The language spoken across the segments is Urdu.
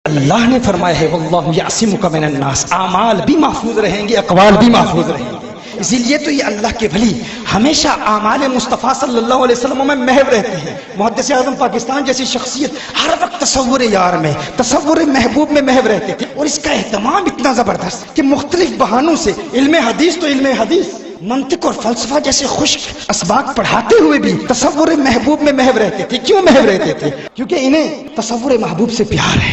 اللہ نے فرمایا ہے واللہ یعصمک من الناس، اعمال بھی محفوظ رہیں گے، اقوال بھی محفوظ رہیں گے۔ اسی لیے تو یہ اللہ کے ولی ہمیشہ اعمال مصطفیٰ صلی اللہ علیہ وسلم میں محو رہتے ہیں۔ محدث اعظم پاکستان جیسی شخصیت ہر وقت تصور یار میں، تصور محبوب میں محو رہتے تھے، اور اس کا اہتمام اتنا زبردست کہ مختلف بہانوں سے علم حدیث تو علم حدیث، منطق اور فلسفہ جیسے خشک اسباق پڑھاتے ہوئے بھی تصور محبوب میں محو رہتے تھے۔ کیوں محو رہتے تھے؟ کیونکہ انہیں تصور محبوب سے پیار ہے۔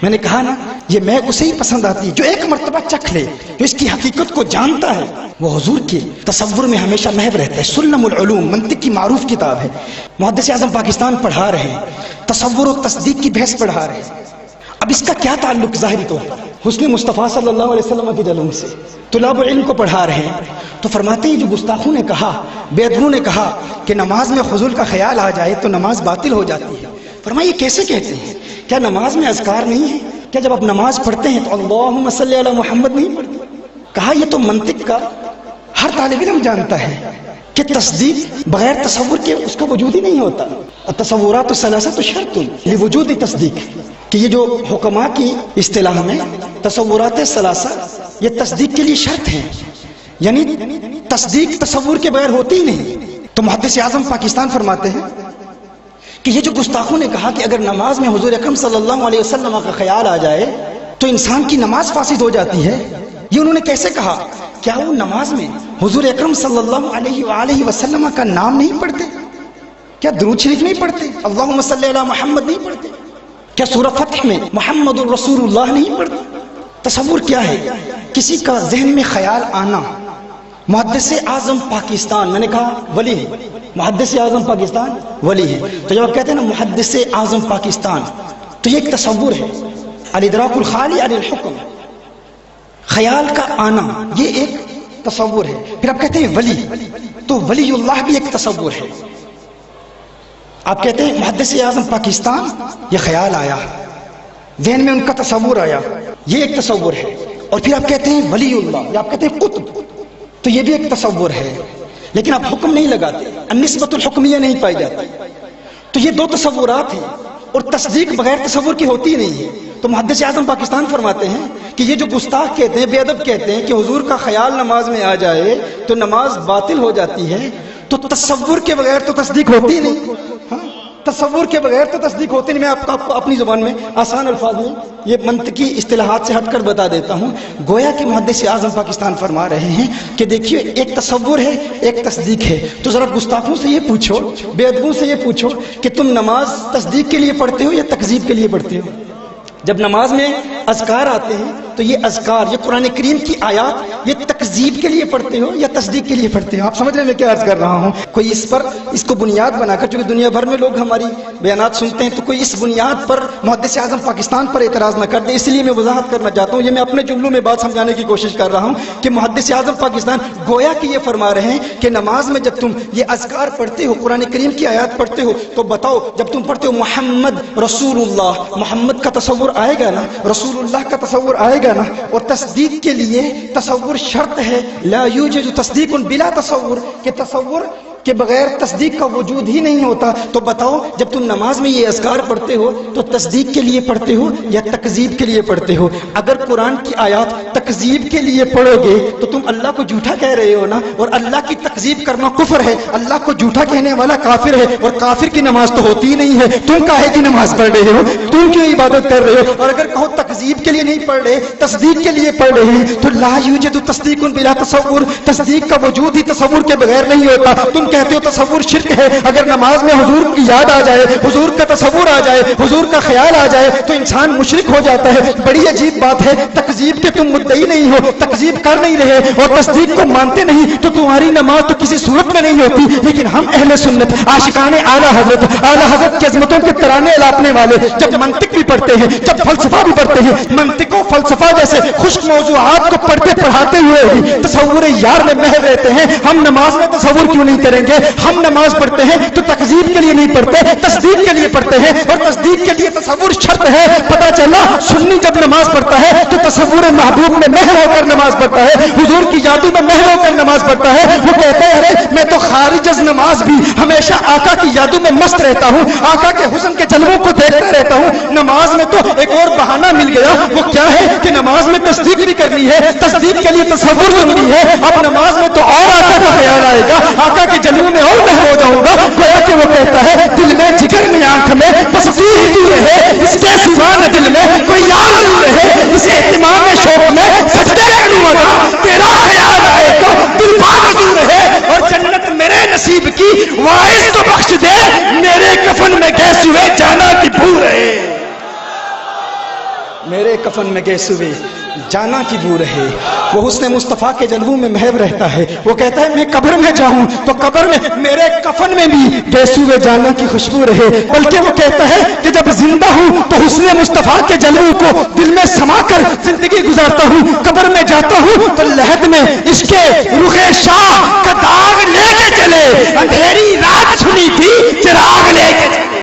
میں نے کہا نا، یہ مہک اسے ہی پسند آتی ہے جو ایک مرتبہ چکھ لے، جو اس کی حقیقت کو جانتا ہے، وہ حضور کے تصور میں ہمیشہ محو رہتا ہے۔ سلم العلوم منطق کی معروف کتاب ہے، محدث اعظم پاکستان پڑھا رہے ہیں، تصور و تصدیق کی بحث پڑھا رہے ہیں۔ اب اس کا کیا تعلق ظاہری طور پر حسن مصطفیٰ صلی اللہ علیہ وسلم کی علوم سے؟ طلاب علم کو پڑھا رہے ہیں تو فرماتے ہیں جو گستاخوں نے کہا، بے ادبوں نے کہا کہ نماز میں حضور کا خیال آ جائے تو نماز باطل ہو جاتی ہے۔ فرمایا یہ کیسے کہتے ہیں؟ کیا نماز میں اذکار نہیں ہے؟ کیا جب آپ نماز پڑھتے ہیں تو اللہم صلی علی محمد نہیں پڑھتے؟ کہا یہ تو منطق کا ہر طالب علم جانتا ہے کہ تصدیق بغیر تصور کے اس کا وجود ہی نہیں ہوتا۔ التصورات الثلاثۃ شرط لوجود تصدیق، کہ یہ جو حکماء کی اصطلاح میں تصورات ثلاثہ یہ تصدیق کے لیے شرط ہیں، یعنی تصدیق تصور کے بغیر ہوتی ہی نہیں۔ تو محدث اعظم پاکستان فرماتے ہیں کہ یہ جو گستاخوں نے کہا کہ اگر نماز میں حضور اکرم صلی اللہ علیہ وسلم کا خیال آ جائے تو انسان کی نماز فاسد ہو جاتی ہے، یہ انہوں نے کیسے کہا؟ کیا وہ نماز میں حضور اکرم صلی اللہ علیہ وآلہ وسلم کا نام نہیں پڑھتے؟ کیا درود شریف نہیں پڑھتے؟ اللہم صلی علی محمد نہیں پڑھتے؟ کیا سورہ فتح میں محمد الرسول اللہ نہیں پڑھتے؟ تصور کیا ہے؟ کسی کا ذہن میں خیال آنا۔ محدث اعظم پاکستان، میں نے کہا ولی ہے، محدث اعظم پاکستان ولی ہے۔ تو جب آپ کہتے ہیں نا محدث اعظم پاکستان، تو یہ ایک تصور ہے، الادراک الخالی عن الحکم، خیال کا آنا، یہ ایک تصور ہے۔ پھر آپ کہتے ہیں ولی، تو ولی اللہ بھی ایک تصور ہے۔ آپ کہتے ہیں محدث اعظم پاکستان، یہ خیال آیا، ذہن میں ان کا تصور آیا، یہ ایک تصور ہے۔ اور پھر آپ کہتے ہیں ولی اللہ، یا آپ کہتے ہیں قطب، تو یہ بھی ایک تصور ہے، لیکن آپ حکم نہیں لگاتے، النسبۃ الحکمیہ نہیں پائی جاتی۔ تو یہ دو تصورات ہیں، اور تصدیق بغیر تصور کی ہوتی نہیں ہے۔ تو محدث اعظم پاکستان فرماتے ہیں کہ یہ جو گستاخ کہتے ہیں، بے ادب کہتے ہیں کہ حضور کا خیال نماز میں آ جائے تو نماز باطل ہو جاتی ہے، تو تصور کے بغیر تو تصدیق ہوتی نہیں۔ تصور کے بغیر تو تصدیق ہوتی نہیں۔ میں آپ کو اپنی زبان میں آسان الفاظ میں یہ منطقی اصطلاحات سے ہٹ کر بتا دیتا ہوں۔ گویا کہ محدث اعظم پاکستان فرما رہے ہیں کہ دیکھیے ایک تصور ہے، ایک تصدیق ہے۔ تو ذرا گستاخوں سے یہ پوچھو، بے ادبوں سے یہ پوچھو کہ تم نماز تصدیق کے لیے پڑھتے ہو یا تکذیب کے لیے پڑھتے ہو؟ جب نماز میں اذکار آتے ہیں تو یہ اذکار، یہ قرآن کریم کی آیات، یہ تکذیب کے لیے پڑھتے ہو یا تصدیق کے لیے پڑھتے ہو؟ آپ سمجھ رہے ہیں میں کیا عرض کر رہا ہوں؟ کوئی اس کو بنیاد بنا کر، چونکہ دنیا بھر میں لوگ ہماری بیانات سنتے ہیں، تو کوئی اس بنیاد پر محدث اعظم پاکستان پر اعتراض نہ کر دے۔ اس لیے میں وضاحت کرنا چاہتا ہوں، یہ میں اپنے جملوں میں بات سمجھانے کی کوشش کر رہا ہوں کہ محدث اعظم پاکستان گویا کہ یہ فرما رہے ہیں کہ نماز میں جب تم یہ اذکار پڑھتے ہو، قرآن کریم کی آیات پڑھتے ہو، تو بتاؤ جب تم پڑھتے ہو محمد رسول اللہ، محمد کا تصور آئے گا نا، رسول اللہ کا تصور آئے گا نا؟ اور تصدیق کے لیے تصور شرط ہے، لا یوجد تصدیق بلا تصور، کہ تصور کے بغیر تصدیق کا وجود ہی نہیں ہوتا۔ تو بتاؤ جب تم نماز میں یہ اذکار پڑھتے ہو تو تصدیق کے لیے پڑھتے ہو یا تکذیب کے لیے پڑھتے ہو؟ اگر قرآن کی آیات تکذیب کے لیے پڑھو گے تو تم اللہ کو جھوٹا کہہ رہے ہو نا، اور اللہ کی تکذیب کرنا کفر ہے، اللہ کو جھوٹا کہنے والا کافر ہے، اور کافر کی نماز تو ہوتی ہی نہیں ہے۔ تم کاہے کی نماز پڑھ رہے ہو؟ تم کیوں عبادت کر رہے ہو؟ اور اگر کہو تکذیب کے لیے نہیں پڑھ رہے، تصدیق کے لیے پڑھ رہے ہیں، تو لا یوجد تصدیق بلا تصور، تصدیق کا وجود ہی تصور کے بغیر نہیں ہوتا۔ تم کہتے ہو تصور شرک ہے۔ اگر نماز میں حضور کی یاد آ جائے، حضور کا تصور آ جائے، حضور کا خیال آ جائے تو انسان مشرک ہو جاتا ہے۔ بڑی عجیب بات ہے، تکذیب کے تم مدعی نہیں ہو، تکذیب کر نہیں رہے اور تصدیق کو مانتے نہیں، تو تمہاری نماز تو کسی صورت میں نہیں ہوتی۔ لیکن ہم اہل سنت، عاشقان اعلیٰ حضرت کی عظمتوں کے ترانے الاپنے والے جب منطق بھی پڑھتے ہیں، جب فلسفہ بھی پڑھتے ہیں، منطق و فلسفہ جیسے خشک موضوعات کو پڑھتے پڑھاتے ہوئے بھی تصور یار میں محو رہتے ہیں۔ ہم نماز میں تصور کیوں نہیں کریں گے؟ ہم نماز پڑھتے ہیں تو تکذیب کے لیے نہیں پڑھتے، تصدیق کے لیے پڑھتے ہیں، اور تصدیق کے لیے تصور شرط ہے۔ پتہ چلا سنی جب نماز پڑھتا ہے تو تصور محبوب میں محو ہو کر نماز پڑھتا ہے، حضور کی یادوں میں محو ہو کر نماز پڑھتا ہے، وہ کہتا ہے ارے میں تو خارج از نماز بھی ہمیشہ آقا کی یادوں میں مست رہتا ہوں، آقا کے حسن کے جلووں کو دیکھتا رہتا ہوں، نماز میں تو ایک اور بہانہ مل گیا، وہ کیا ہے کہ نماز میں تصدیق بھی کرنی ہے، تصدیق کے لیے تصور ضروری ہے، اب نماز میں تو اور آقا کا خیال آئے گا، آقا کے جلووں میں اور محو ہو جاؤں گا، گویا کہ وہ کہتا ہے دل میں جگر میں آنکھ میں تصدیق کی رہے، اس کے سوا نہ دل میں کوئی یار نہیں رہے، اس اہتمام میں شوق میں سجدے کروں گا، تیرا خیال آئے تو دل باغ رہے، اور جنت میرے نصیب کی وائز تو بخش دے، میرے کفن میں گیس ہوئے جانا کی بو رہے، میرے کفن میں گیس ہوئے جانا کی بو رہے، وہ حسن مصطفیٰ کے جلووں میں محو رہتا ہے، وہ کہتا ہے میں قبر میں جاؤں تو قبر میں میرے کفن میں بھی گیس ہوئے جانا کی خوشبو رہے، بلکہ وہ کہتا ہے کہ جب زندہ ہوں تو حسن مصطفیٰ کے جلووں کو دل میں سما کر زندگی گزارتا ہوں، قبر میں جاتا ہوں تو لحد میں عشق رخ شاہ کا داغ لے کے چلے، اندھیری رات چھنی تھی